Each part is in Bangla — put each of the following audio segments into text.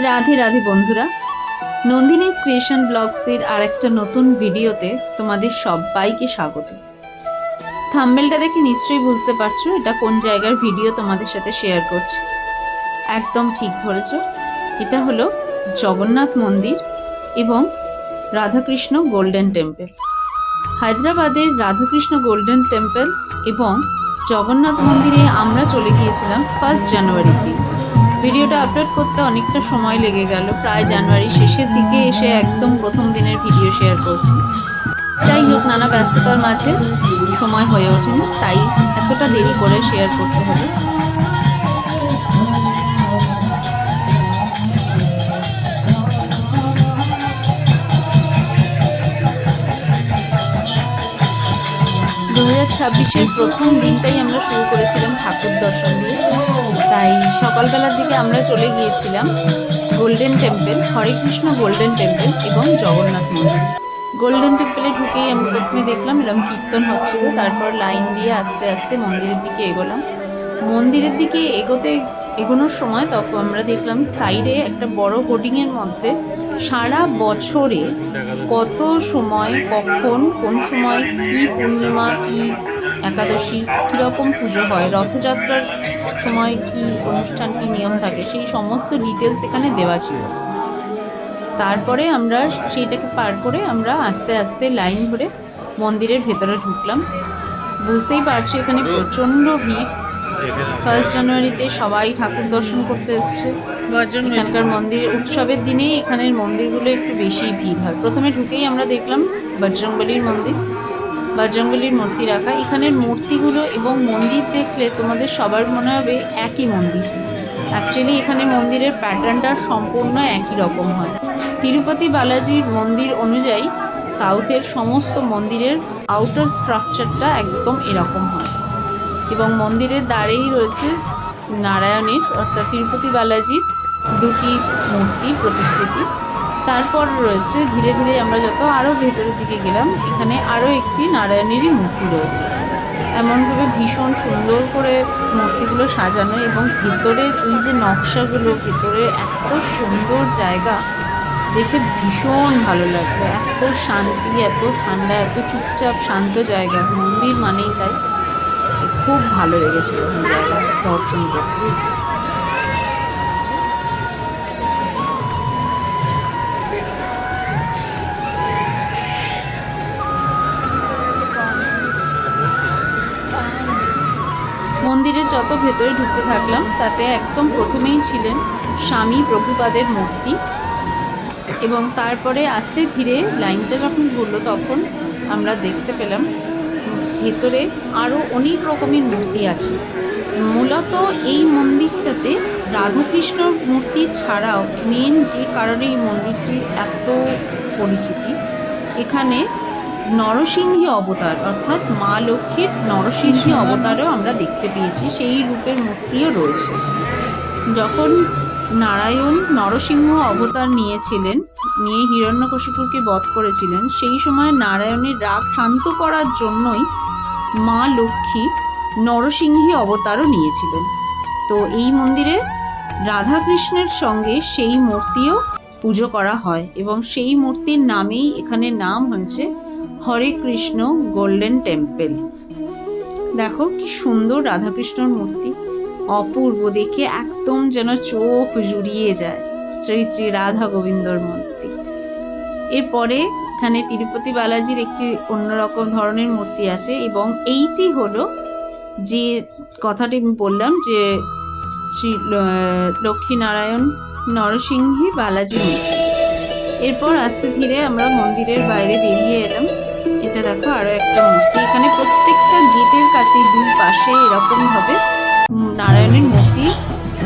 রাধে রাধে বন্ধুরা, নন্দিনীস ক্রিয়েশন ব্লগসের আর একটা নতুন ভিডিওতে তোমাদের সবাইকে স্বাগত। থাম্বনেলটা দেখে নিশ্চয়ই বুঝতে পারছো এটা কোন জায়গার ভিডিও তোমাদের সাথে শেয়ার করছি। একদম ঠিক ধরেছো, এটা হলো জগন্নাথ মন্দির এবং রাধাকৃষ্ণ গোল্ডেন টেম্পল। হায়দ্রাবাদের রাধাকৃষ্ণ গোল্ডেন টেম্পল এবং জগন্নাথ মন্দিরে আমরা চলে গিয়েছিলাম 1 জানুয়ারিতে। ভিডিওটা আপলোড করতে অনেকটা সময় লেগে গেল, প্রায় জানুয়ারি শেষের দিকে এসে একদম প্রথম দিনের ভিডিও শেয়ার করছি। যাই হোক, নানা ব্যস্ততার মাঝে সময় হয়ে ওঠেনি, তাই এতটা দেরি করে শেয়ার করতে হবে। দু 2026-এর প্রথম দিনটাই আমরা শুরু করেছিলাম ঠাকুর দর্শন দিয়ে, তাই সকালবেলার দিকে আমরা চলে গিয়েছিলাম গোল্ডেন টেম্পল, হরে কৃষ্ণ গোল্ডেন টেম্পল এবং জগন্নাথ মন্দির। গোল্ডেন টেম্পলে ঢুকেই আমরা প্রথমে দেখলাম এরকম কীর্তন হচ্ছিল, তারপর লাইন দিয়ে আস্তে আস্তে মন্দিরের দিকে এগোলাম। মন্দিরের দিকে এগোনোর সময় তখন আমরা দেখলাম সাইডে একটা বড় হোর্ডিংয়ের মধ্যে সারা বছরে কত সময়, কখন, কোন সময়, কি পূর্ণিমা, কি একাদশী, কীরকম পুজো হয়, রথযাত্রার সময় কি অনুষ্ঠান, কি নিয়ম থাকে, সেই সমস্ত ডিটেলস এখানে দেওয়া ছিল। তারপরে আমরা সেইটাকে পার করে আমরা আস্তে আস্তে লাইন ধরে মন্দিরের ভেতরে ঢুকলাম। বুঝতেই পারছি এখানে প্রচণ্ড ভিড়। 1 জানুয়ারিতে সবাই ঠাকুর দর্শন করতে এসছে। এখানকার মন্দির উৎসবের দিনেই এখানের মন্দিরগুলো একটু বেশি ভিড় হয়। প্রথমে ঢুকেই আমরা দেখলাম বজরংবলীর মন্দির, বজরংবলীর মূর্তি রাখা। এখানের মূর্তিগুলো এবং মন্দির দেখলে তোমাদের সবার মনে হবে একই মন্দির। অ্যাকচুয়ালি এখানে মন্দিরের প্যাটার্নটা সম্পূর্ণ একই রকম হয়। তিরুপতি বালাজির মন্দির অনুযায়ী সাউথের সমস্ত মন্দিরের আউটার স্ট্রাকচারটা একদম এরকম হয় এবং মন্দিরের দ্বারেই রয়েছে নারায়ণের অর্থাৎ তিরুপতি বালাজির দুটি মূর্তি প্রতিকৃতি। তারপর রয়েছে ধীরে ধীরে আমরা যত আরও ভেতরের দিকে গেলাম, এখানে আরও একটি নারায়ণেরই মূর্তি রয়েছে। এমনভাবে ভীষণ সুন্দর করে মূর্তিগুলো সাজানো এবং ভেতরের এই যে নকশাগুলো, ভেতরে এত সুন্দর জায়গা দেখে ভীষণ ভালো লাগলো। এত শান্তি, এত ঠান্ডা, এত চুপচাপ শান্ত জায়গা, মন্দির মানেই তাই। খুব ভালো লেগেছিল জায়গা দর্শন করতে। মন্দিরের যত ভেতরে ঢুকতে থাকলাম তাতে একদম প্রথমেই ছিলেন স্বামী প্রভুপাদের মূর্তি এবং তারপরে আস্তে ধীরে লাইনটা যখন ঘুরলো তখন আমরা দেখতে পেলাম ভেতরে আরও অনেক রকমের মূর্তি আছে। মূলত এই মন্দিরটাতে রাধাকৃষ্ণর মূর্তি ছাড়াও মেন যে কারণে এই মন্দিরটি এত পরিচিতি, এখানে নরসিংহী অবতার অর্থাৎ মা লক্ষ্মীর নরসিংহী অবতারও আমরা দেখতে পেয়েছি, সেই রূপের মূর্তিও রয়েছে। যখন নারায়ণ নরসিংহ অবতার নিয়ে হিরণ্যকশিপুরকে বধ করেছিলেন, সেই সময় নারায়ণের রাগ শান্ত করার জন্যই মা লক্ষ্মী নরসিংহী অবতারও নিয়েছিলেন। তো এই মন্দিরে রাধাকৃষ্ণের সঙ্গে সেই মূর্তিও পুজো করা হয় এবং সেই মূর্তির নামেই এখানে নাম হয়েছে হরে কৃষ্ণ গোল্ডেন টেম্পল। দেখো কি সুন্দর রাধাকৃষ্ণর মূর্তি, অপূর্ব দেখে, একদম যেন চোখ জুড়িয়ে যায়। শ্রী শ্রী রাধা গোবিন্দর মূর্তি। এরপরে এখানে তিরুপতি বালাজির একটি অন্যরকম ধরনের মূর্তি আছে এবং এইটি হলো যে কথাটি আমি বললাম যে শ্রী লক্ষ্মীনারায়ণ নরসিংহী বালাজি মূর্তি। এরপর আস্তে ধীরে আমরা মন্দিরের বাইরে বেরিয়ে এলাম। এটা দেখো আরো একটা মূর্তি। এখানে প্রত্যেকটা গেটের কাছে দুই পাশে এরকমভাবে নারায়ণের মূর্তি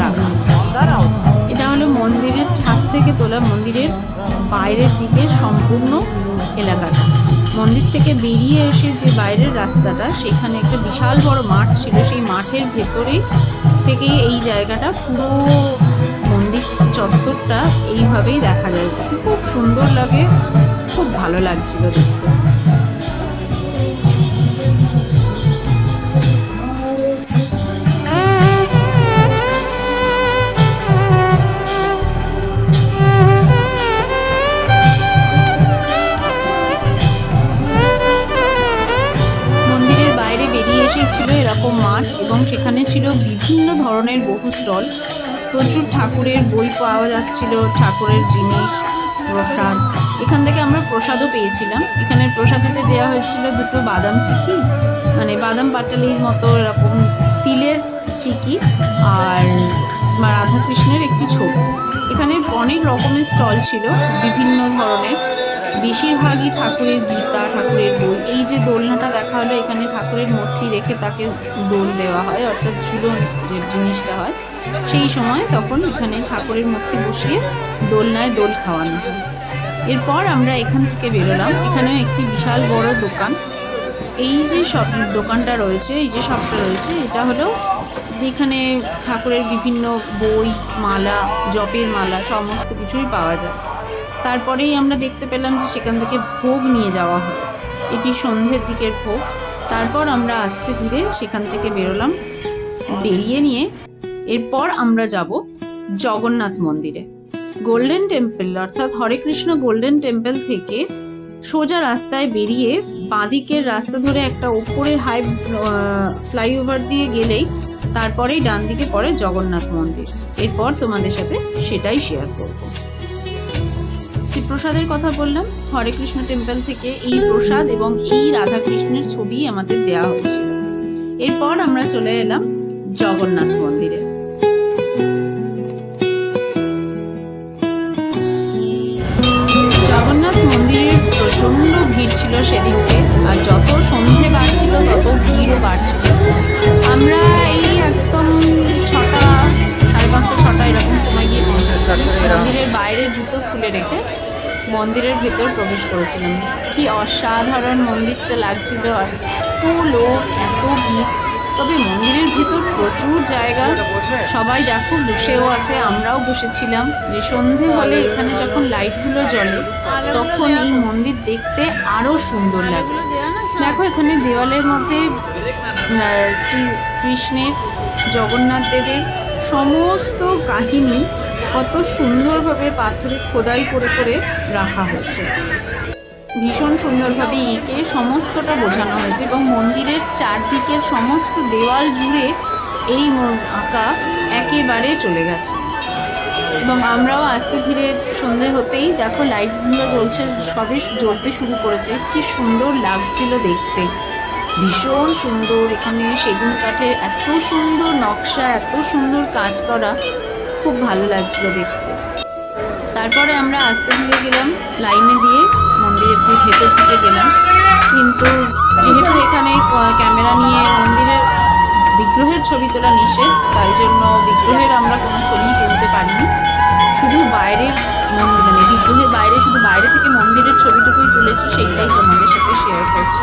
রাখা। এটা হলো মন্দিরের ছাদ থেকে তোলা, মন্দিরের বাইরের দিকে সম্পূর্ণ এলাকাটা। মন্দির থেকে বেরিয়ে এসে যে বাইরের রাস্তাটা, সেখানে একটা বিশাল বড় মাঠ ছিল, সেই মাঠের ভেতরে থেকেই এই জায়গাটা পুরো মন্দির চত্বরটা এইভাবেই দেখা যায়। খুব সুন্দর লাগে, খুব ভালো লাগছিল দেখতে। মাঠ এবং সেখানে ছিল বিভিন্ন ধরনের বহু স্টল। প্রচুর ঠাকুরের বই পাওয়া যাচ্ছিল, ঠাকুরের জিনিস, প্রসাদ। এখান থেকে আমরা প্রসাদও পেয়েছিলাম। এখানে প্রসাদেতে দেওয়া হয়েছিল দুটো বাদাম চিকি, মানে বাদাম পাটালির মতো এরকম তিলের চিকি, আর রাধাকৃষ্ণের একটি ছবি। এখানে অনেক রকমের স্টল ছিল বিভিন্ন ধরনের, বেশিরভাগই ঠাকুরের গীতা, ঠাকুরের বই। এই যে দোলনাটা দেখা হলো, এখানে ঠাকুরের মূর্তি রেখে তাকে দোল দেওয়া হয়, অর্থাৎ ঝুলন যে জিনিসটা হয় সেই সময় তখন এখানে ঠাকুরের মূর্তি বসিয়ে দোলনায় দোল খাওয়ানো হয়। এরপর আমরা এখান থেকে বেরোলাম। এখানেও একটি বিশাল বড় দোকান। এই যে সব দোকানটা রয়েছে, এই যে শপটা রয়েছে, এটা হলো যেখানে ঠাকুরের বিভিন্ন বই, মালা, জপের মালা সমস্ত কিছুই পাওয়া যায়। তারপরেই আমরা দেখতে পেলাম যে সেখান থেকে ভোগ নিয়ে যাওয়া হয়। এটি সন্ধ্যের দিকের ভোগ। তারপর আমরা আস্তে ধীরে সেখান থেকে বেরোলাম। বেরিয়ে নিয়ে এরপর আমরা যাব জগন্নাথ মন্দিরে। গোল্ডেন টেম্পল অর্থাৎ হরে কৃষ্ণ গোল্ডেন টেম্পল থেকে সোজা রাস্তায় বেরিয়ে বাঁদিকের রাস্তা ধরে একটা ওপরের হাই ফ্লাইওভার দিয়ে গেলেই তারপরেই ডান দিকে পড়ে জগন্নাথ মন্দির। এরপর তোমাদের সাথে সেটাই শেয়ার করব। যে প্রসাদের কথা বললাম, হরে কৃষ্ণ টেম্পল থেকে এই প্রসাদ এবং এই রাধাকৃষ্ণের ছবি আমাদের দেওয়া হয়েছিল। এরপর আমরা চলে এলাম জগন্নাথ মন্দিরে। জগন্নাথ মন্দিরে প্রচন্ড ভিড় ছিল সেদিনকে, আর যত সন্ধে বাড়ছিল তত ভিড়ও বাড়ছিল। আমরা এই একদম 6টা, 5:30, 6টা এরকম সময় গিয়ে পৌঁছেছিলাম। মন্দিরের বাইরে জুতো খুলে রেখে মন্দিরের ভেতর প্রবেশ করেছিলাম। কি অসাধারণ মন্দিরটা লাগছিল, আর এত লোক, এত ভিড়। তবে মন্দিরের ভেতর প্রচুর জায়গা, সবাই দেখো বসেও আছে, আমরাও বসেছিলাম। যে সন্ধে হলে এখানে যখন লাইটগুলো জ্বলে তখন এই মন্দির দেখতে আরো সুন্দর লাগে। দেখো এখানে দেওয়ালের মধ্যে শ্রী কৃষ্ণের, জগন্নাথ দেবের সমস্ত কাহিনী কত সুন্দরভাবে পাথরে খোদাই করে করে রাখা হয়েছে। ভীষণ সুন্দরভাবে এঁকে সমস্তটা বোঝানো হয়েছে এবং মন্দিরের চারদিকের সমস্ত দেওয়াল জুড়ে এই আঁকা একেবারে চলে গেছে। এবং আমরাও আস্তে ধীরে সন্ধে হতেই দেখো লাইটগুলো জ্বলছে, সবে জ্বলতে শুরু করেছে। কি সুন্দর লাগছিল দেখতে, ভীষণ সুন্দর। এখানে সেগুন কাঠে এত সুন্দর নকশা, এত সুন্দর কাজ করা, খুব ভালো লাগছিল দেখতে। তারপরে আমরা আস্তে ধীরে গেলাম লাইনে দিয়ে মন্দিরের ভেতর দিকে গেলাম। কিন্তু যেহেতু এখানে ক্যামেরা নিয়ে মন্দিরের বিগ্রহের ছবি তোলা নিষেধ, তাই জন্য বিগ্রহের আমরা কোনো ছবি তুলতে পারিনি। শুধু বাইরের মানে বিগ্রহের বাইরে, শুধু বাইরে থেকে মন্দিরের ছবিটুকুই তুলেছি, সেইটাই তোমাদের সাথে শেয়ার করছি।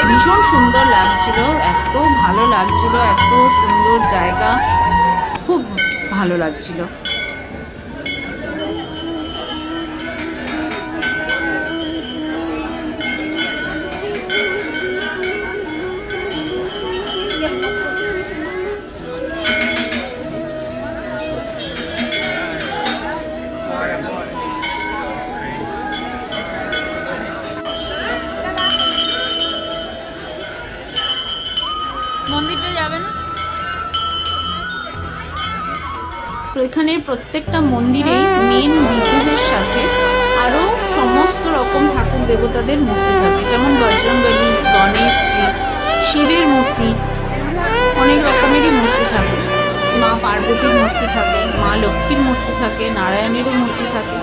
ভীষণ সুন্দর লাগছিল, এত ভালো লাগছিল, এত সুন্দর জায়গা, খুব ভালো লাগছিল। মন্দিরটা যাবে না? এখানে প্রত্যেকটা মন্দিরেই মেন বিগ্রহের সাথে আরো সমস্ত রকম ঠাকুর দেবতাদের মূর্তি থাকে, যেমন বজরংবলী, গণেশজি, শিবের মূর্তি, অনেক রকমেরই মূর্তি থাকে। মা পার্বতীর মূর্তি থাকে, মা লক্ষ্মীর মূর্তি থাকে, নারায়ণেরও মূর্তি থাকে।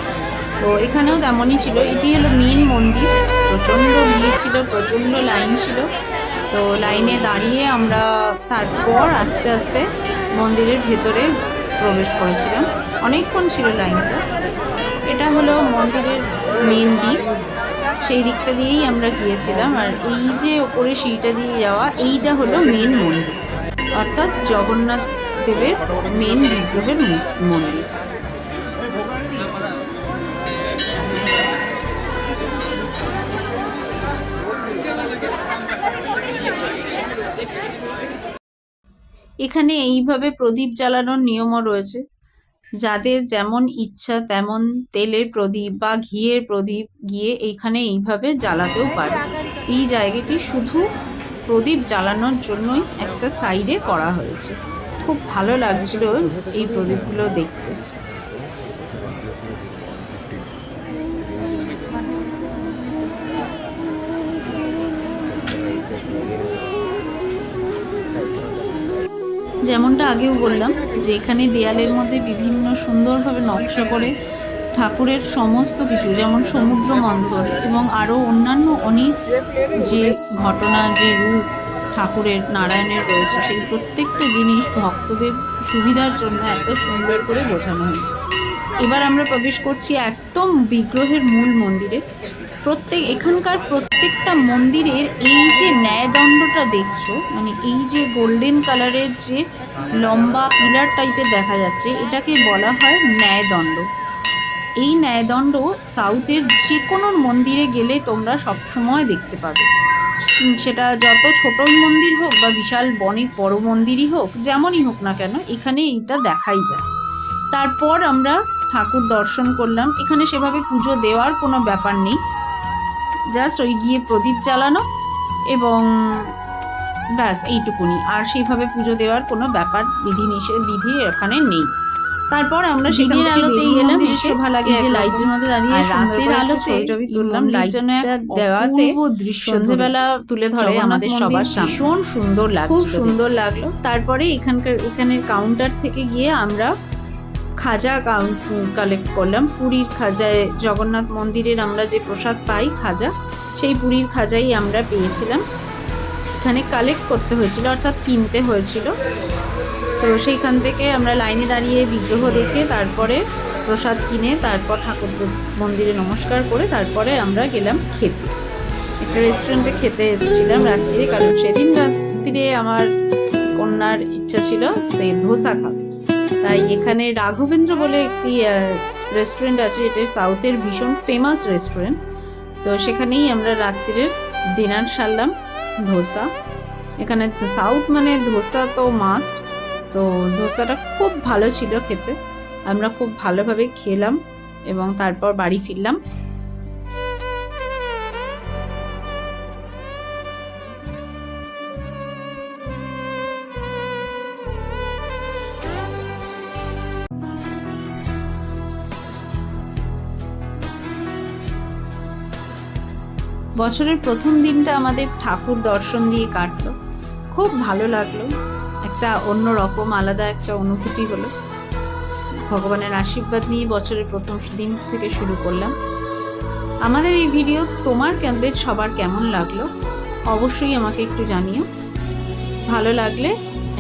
তো এখানেও তেমনই ছিল। এটি হলো মেন মন্দির। প্রচণ্ড ভিড় ছিল, প্রচণ্ড লাইন ছিল। তো লাইনে দাঁড়িয়ে আমরা তারপর আস্তে আস্তে মন্দিরের ভেতরে প্রবেশ করেছিলাম। অনেকক্ষণ ছিল লাইনটা। এটা হলো মন্দিরের মেন দিক, সেই দিকটা দিয়েই আমরা গিয়েছিলাম। আর এই যে ওপরে সিঁড়িটা দিয়ে যাওয়া, এইটা হলো মেন মন্দির, অর্থাৎ জগন্নাথ দেবের মেন বিগ্রহের মন্দির। এখানে এইভাবে প্রদীপ জ্বালানোর নিয়মও রয়েছে। যাদের যেমন ইচ্ছা তেমন তেলের প্রদীপ বা ঘিয়ের প্রদীপ গিয়ে এইখানে এইভাবে জ্বালাতেও পারে। এই জায়গাটি শুধু প্রদীপ জ্বালানোর জন্যই একটা সাইডে করা হয়েছে। খুব ভালো লাগছিল এই প্রদীপগুলো দেখতে। যেমনটা আগেও বললাম যে এখানে দেয়ালের মধ্যে বিভিন্ন সুন্দরভাবে নকশা করে ঠাকুরের সমস্ত কিছু, যেমন সমুদ্র মন্থন এবং আরও অন্যান্য অনেক যে ঘটনা, যে রূপ ঠাকুরের নারায়ণের রয়েছে, সেই প্রত্যেকটা জিনিস ভক্তদের সুবিধার জন্য এত সুন্দর করে বোঝানো হয়েছে। এবার আমরা প্রবেশ করছি একদম বিগ্রহের মূল মন্দিরে। এখানকার প্রত্যেকটা মন্দিরের এই যে ন্যায়দণ্ডটা দেখছো, মানে এই যে গোল্ডেন কালারের যে লম্বা পিলার টাইপের দেখা যাচ্ছে, এটাকে বলা হয় ন্যায়দণ্ড। এই ন্যায়দণ্ড সাউথের যে কোনো মন্দিরে গেলে তোমরা সবসময় দেখতে পাবে, সেটা যত ছোটই মন্দির হোক বা বিশাল অনেক বড় মন্দিরই হোক, যেমনই হোক না কেন, এখানে এইটা দেখাই যায়। তারপর আমরা ঠাকুর দর্শন করলাম। এখানে সেভাবে পুজো দেওয়ার কোনো ব্যাপার নেই, জাস্ট ওই গিয়ে প্রদীপ জ্বালানো এবং ব্যাস এইটুকুনি। আর সেইভাবে পুজো দেওয়ার কোনো ব্যাপার বিধি এখানে নেই। তারপর আমরা দিনের আলোতে এলাম, শোভা লাগে যে লাইটের মধ্যে দাঁড়িয়ে রাতের আলোতে ছবি তুললাম। লাইটটা দেওয়াতে সন্ধ্যেবেলা তুলে ধরে আমাদের সবার ভীষণ সুন্দর লাগলো, খুব সুন্দর লাগলো। তারপরে এখানের কাউন্টার থেকে গিয়ে আমরা খাজা কালেক্ট করলাম। পুরীর খাজায়, জগন্নাথ মন্দিরের আমরা যে প্রসাদ পাই খাজা, সেই পুরীর খাজাই আমরা পেয়েছিলাম। এখানে কালেক্ট করতে হয়েছিল, অর্থাৎ কিনতে হয়েছিল। তো সেইখান থেকে আমরা লাইনে দাঁড়িয়ে বিগ্রহ দেখে তারপরে প্রসাদ কিনে তারপর ঠাকুর মন্দিরে নমস্কার করে তারপরে আমরা গেলাম খেতে। একটা রেস্টুরেন্টে খেতে এসেছিলাম রাত্রিরে, কারণ সেদিন রাত্রিরে আমার কন্যার ইচ্ছা ছিল সেই ধোসা খাবে। তাই এখানে রাঘবেন্দ্র বলে একটি রেস্টুরেন্ট আছে, এটা সাউথের ভীষণ ফেমাস রেস্টুরেন্ট। তো সেখানেই আমরা রাত্রিরের ডিনার সারলাম। ধোসা, এখানে সাউথ মানে ধোসা তো মাস্ট। তো ধোসাটা খুব ভালো ছিল খেতে, আমরা খুব ভালোভাবে খেলাম এবং তারপর বাড়ি ফিরলাম। বছরের প্রথম দিনটা আমাদের ঠাকুর দর্শন দিয়ে কাটলো, খুব ভালো লাগলো। একটা অন্যরকম আলাদা একটা অনুভূতি হলো। ভগবানের আশীর্বাদ নিয়ে বছরের প্রথম দিন থেকে শুরু করলাম। আমাদের এই ভিডিও তোমাদের সবার কেমন লাগলো অবশ্যই আমাকে একটু জানিও। ভালো লাগলে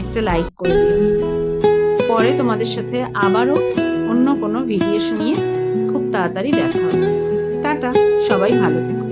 একটা লাইক করে দিও। পরে তোমাদের সাথে আবারও অন্য কোনো ভিডিও নিয়ে খুব তাড়াতাড়ি দেখা হবে। টাটা, সবাই ভালো থেকো।